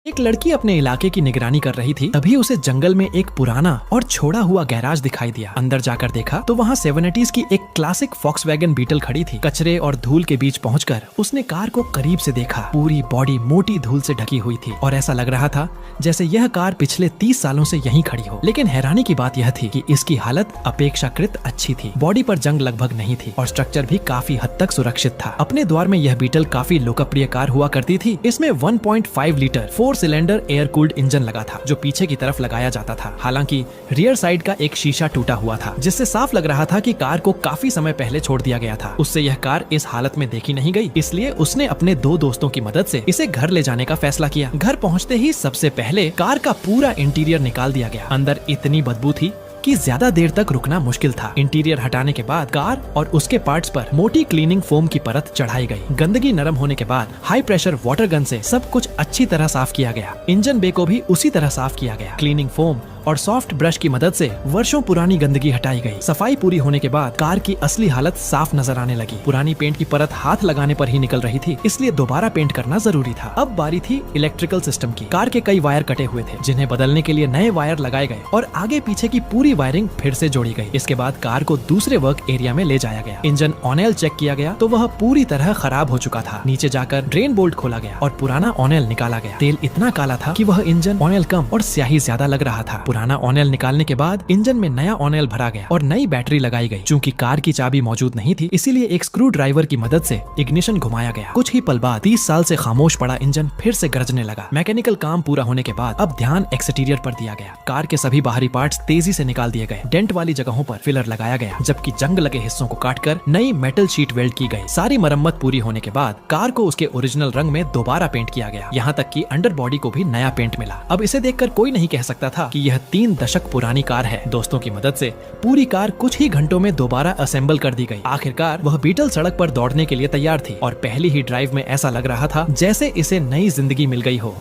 एक लड़की अपने इलाके की निगरानी कर रही थी, तभी उसे जंगल में एक पुराना और छोड़ा हुआ गैराज दिखाई दिया। अंदर जाकर देखा तो वहाँ 70s की एक क्लासिक फॉक्सवैगन बीटल खड़ी थी। कचरे और धूल के बीच पहुंचकर उसने कार को करीब से देखा। पूरी बॉडी मोटी धूल से ढकी हुई थी और ऐसा लग रहा था जैसे यह कार पिछले 30 सालों से यहीं खड़ी हो। लेकिन हैरानी की बात यह थी कि इसकी हालत अपेक्षाकृत अच्छी थी। बॉडी पर जंग लगभग नहीं थी और स्ट्रक्चर भी काफी हद तक सुरक्षित था। अपने द्वार में यह बीटल काफी लोकप्रिय कार हुआ करती थी। इसमें 1.5 litre 4 cylinder air cooled engine लगा था जो पीछे की तरफ लगाया जाता था। हालांकि रियर साइड का एक शीशा टूटा हुआ था जिससे साफ लग रहा था कि कार को काफी समय पहले छोड़ दिया गया था। उससे यह कार इस हालत में देखी नहीं गई, इसलिए उसने अपने 2 दोस्तों की मदद से इसे घर ले जाने का फैसला किया। घर पहुंचते ही सबसे पहले कार का पूरा इंटीरियर निकाल दिया गया। अंदर इतनी बदबू थी कि ज्यादा देर तक रुकना मुश्किल था। इंटीरियर हटाने के बाद कार और उसके पार्ट्स पर मोटी क्लीनिंग फोम की परत चढ़ाई गई। गंदगी नरम होने के बाद हाई प्रेशर वाटर गन से सब कुछ अच्छी तरह साफ किया गया। इंजन बे को भी उसी तरह साफ किया गया। क्लीनिंग फोम और सॉफ्ट ब्रश की मदद से वर्षों पुरानी गंदगी हटाई गई। सफाई पूरी होने के बाद कार की असली हालत साफ नजर आने लगी। पुरानी पेंट की परत हाथ लगाने पर ही निकल रही थी, इसलिए दोबारा पेंट करना जरूरी था। अब बारी थी इलेक्ट्रिकल सिस्टम की। कार के कई वायर कटे हुए थे जिन्हें बदलने के लिए नए वायर लगाए गए और आगे पीछे की पूरी वायरिंग फिर से जोड़ी गई। इसके बाद कार को दूसरे वर्क एरिया में ले जाया गया। इंजन ऑनेल चेक किया गया तो वह पूरी तरह खराब हो चुका था। नीचे जाकर ड्रेन बोल्ट खोला गया और पुराना ऑनेल निकाला गया। तेल इतना काला था कि वह इंजन ऑनेल कम और स्याही ज्यादा लग रहा था। पुराना ऑनेल निकालने के बाद इंजन में नया ऑनेल भरा गया और नई बैटरी लगाई गई। चूंकि कार की चाबी मौजूद नहीं थी, इसीलिए एक स्क्रू ड्राइवर की मदद से इग्निशन घुमाया गया। कुछ ही पल बाद 30 साल से खामोश पड़ा इंजन फिर से गरजने लगा। मैकेनिकल काम पूरा होने के बाद अब ध्यान एक्सटीरियर पर दिया गया। कार के सभी बाहरी पार्ट्स तेजी से निकाल दिए गए। डेंट वाली जगहों पर फिलर लगाया गया, जबकि जंग लगे हिस्सों को काटकर नई मेटल शीट वेल्ड की गई। सारी मरम्मत पूरी होने के बाद कार को उसके ओरिजिनल रंग में दोबारा पेंट किया गया। यहाँ तक कि अंडर बॉडी को भी नया पेंट मिला। अब इसे देखकर कोई नहीं कह सकता था कि यह 3 दशक पुरानी कार है। दोस्तों की मदद से पूरी कार कुछ ही घंटों में दोबारा असेंबल कर दी गई। आखिरकार वह बीटल सड़क पर दौड़ने के लिए तैयार थी और पहली ही ड्राइव में ऐसा लग रहा था जैसे इसे नई जिंदगी मिल गई हो।